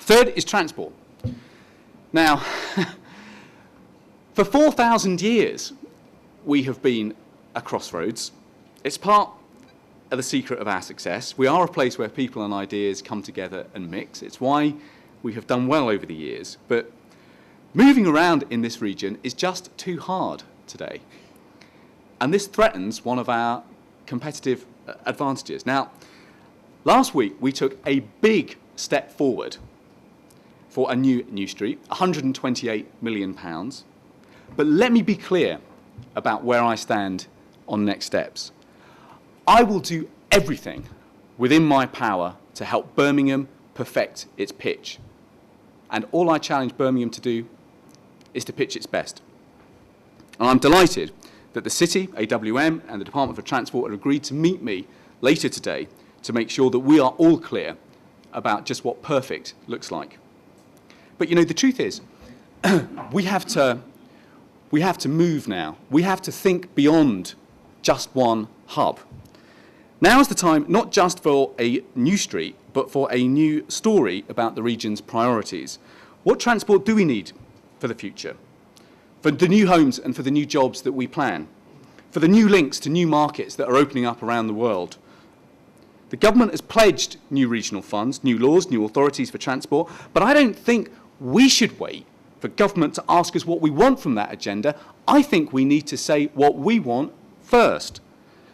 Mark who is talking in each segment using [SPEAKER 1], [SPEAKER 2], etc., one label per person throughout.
[SPEAKER 1] Third is transport. Now, for 4,000 years, we have been a crossroads. It's part of the secret of our success. We are a place where people and ideas come together and mix. It's why we have done well over the years. But moving around in this region is just too hard today. And this threatens one of our competitive advantages. Now, last week we took a big step forward for a new street, £128 million. But let me be clear about where I stand on next steps. I will do everything within my power to help Birmingham perfect its pitch. And all I challenge Birmingham to do is to pitch its best. And I'm delighted that the City, AWM, and the Department for Transport have agreed to meet me later today to make sure that we are all clear about just what perfect looks like. But you know, the truth is, we have to move now. We have to think beyond just one hub. Now is the time not just for a new street, but for a new story about the region's priorities. What transport do we need for the future? For the new homes and for the new jobs that we plan? For the new links to new markets that are opening up around the world? The government has pledged new regional funds, new laws, new authorities for transport, but I don't think we should wait for government to ask us what we want from that agenda. I think we need to say what we want first.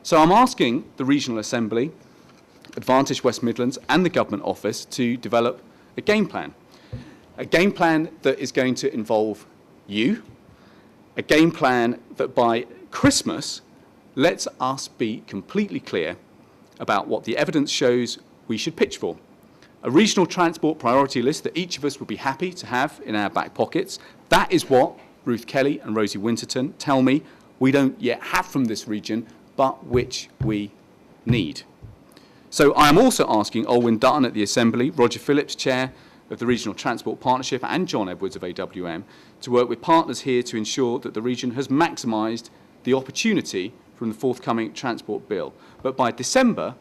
[SPEAKER 1] So I'm asking the Regional Assembly, Advantage West Midlands, and the Government Office to develop a game plan that is going to involve you, a game plan that by Christmas lets us be completely clear about what the evidence shows we should pitch for. A regional transport priority list that each of us would be happy to have in our back pockets. That is what Ruth Kelly and Rosie Winterton tell me we don't yet have from this region, but which we need. So I am also asking Olwyn Dutton at the Assembly, Roger Phillips, Chair of the Regional Transport Partnership, and John Edwards of AWM, to work with partners here to ensure that the region has maximised the opportunity from the forthcoming transport bill. But by December,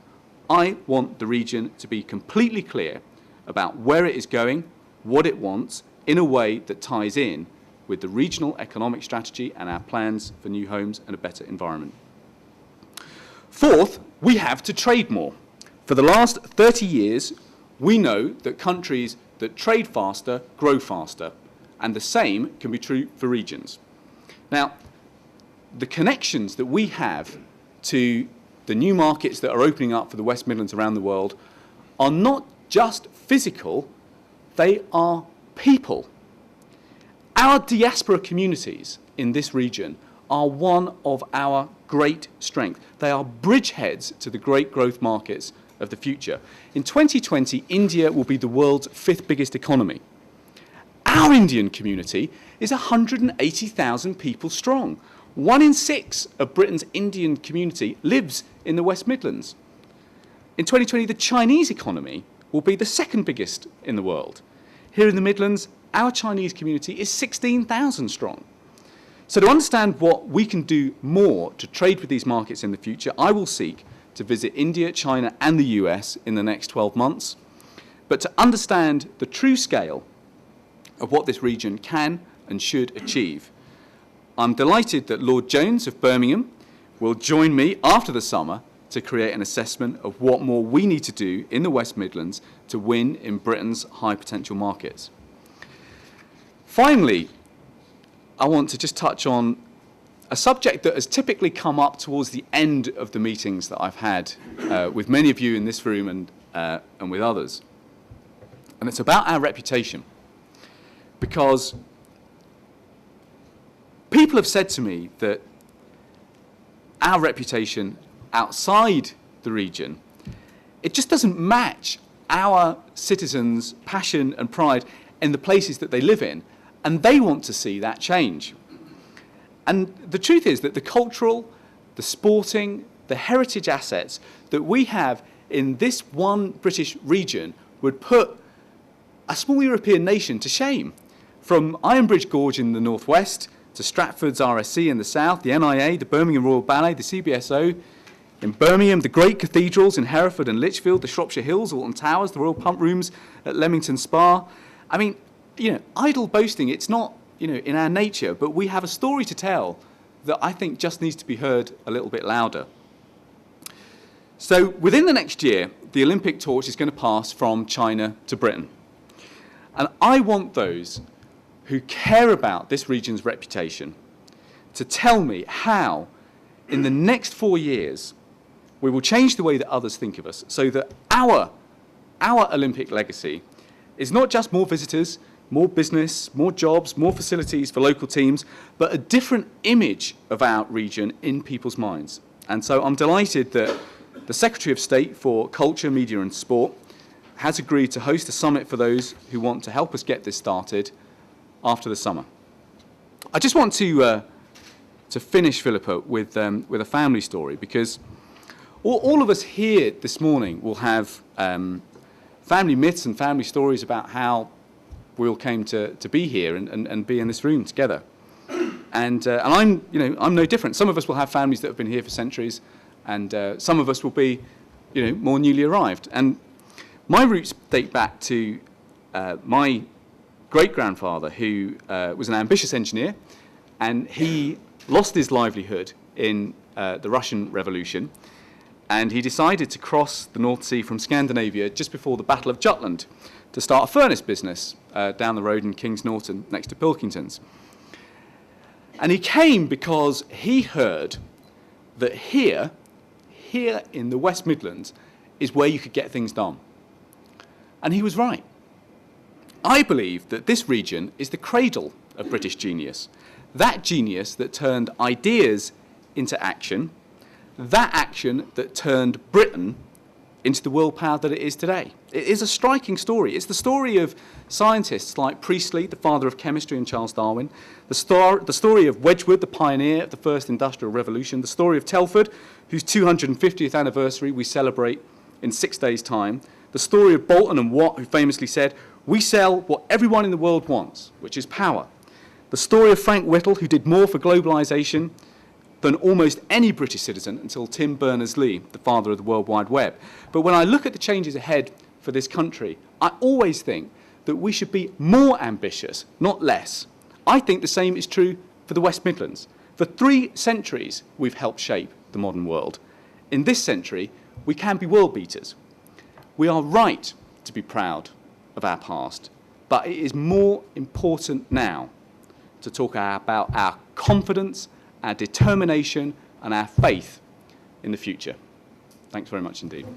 [SPEAKER 1] I want the region to be completely clear about where it is going, what it wants, in a way that ties in with the regional economic strategy and our plans for new homes and a better environment. Fourth, we have to trade more. For the last 30 years, we know that countries that trade faster grow faster, and the same can be true for regions. Now, the connections that we have to the new markets that are opening up for the West Midlands around the world are not just physical, they are people. Our diaspora communities in this region are one of our great strengths. They are bridgeheads to the great growth markets of the future. In 2020, India will be the world's 5th biggest economy. Our Indian community is 180,000 people strong. 1 in 6 of Britain's Indian community lives in the West Midlands. In 2020, the Chinese economy will be the 2nd biggest in the world. Here in the Midlands, our Chinese community is 16,000 strong. So to understand what we can do more to trade with these markets in the future, I will seek to visit India, China, and the US in the next 12 months. But to understand the true scale of what this region can and should achieve, I'm delighted that Lord Jones of Birmingham will join me after the summer to create an assessment of what more we need to do in the West Midlands to win in Britain's high potential markets. Finally, I want to just touch on a subject that has typically come up towards the end of the meetings that I've had with many of you in this room and with others. And it's about our reputation. Because people have said to me that our reputation outside the region, it just doesn't match our citizens' passion and pride in the places that they live in, and they want to see that change. And the truth is that the cultural, the sporting, the heritage assets that we have in this one British region would put a small European nation to shame. From Ironbridge Gorge in the northwest to Stratford's RSC in the south, the NIA, the Birmingham Royal Ballet, the CBSO, in Birmingham, the great cathedrals in Hereford and Lichfield, the Shropshire Hills, Alton Towers, the Royal Pump Rooms at Leamington Spa. I mean, idle boasting, it's not, in our nature, but we have a story to tell that I think just needs to be heard a little bit louder. So within the next year, the Olympic torch is going to pass from China to Britain. And I want those who care about this region's reputation to tell me how, in the next 4 years, we will change the way that others think of us so that our Olympic legacy is not just more visitors, more business, more jobs, more facilities for local teams, but a different image of our region in people's minds. And so I'm delighted that the Secretary of State for Culture, Media and Sport has agreed to host a summit for those who want to help us get this started after the summer. I just want to finish, Philippa, with a family story, because all of us here this morning will have family myths and family stories about how we all came to be here and be in this room together. And I'm no different. Some of us will have families that have been here for centuries, and some of us will be more newly arrived. And my roots date back to my great-grandfather, who was an ambitious engineer, and he lost his livelihood in the Russian Revolution, and he decided to cross the North Sea from Scandinavia just before the Battle of Jutland to start a furnace business down the road in Kings Norton next to Pilkington's. And he came because he heard that here in the West Midlands is where you could get things done. And he was right. I believe that this region is the cradle of British genius. That genius that turned ideas into action, that action that turned Britain into the world power that it is today. It is a striking story. It's the story of scientists like Priestley, the father of chemistry, and Charles Darwin, the story of Wedgwood, the pioneer of the first industrial revolution, the story of Telford, whose 250th anniversary we celebrate in 6 days' time, the story of Bolton and Watt, who famously said, "We sell what everyone in the world wants, which is power." The story of Frank Whittle, who did more for globalization than almost any British citizen until Tim Berners-Lee, the father of the World Wide Web. But when I look at the changes ahead for this country, I always think that we should be more ambitious, not less. I think the same is true for the West Midlands. For 3 centuries, we've helped shape the modern world. In this century, we can be world beaters. We are right to be proud of our past, but it is more important now to talk about our confidence, our determination, and our faith in the future. Thanks very much indeed.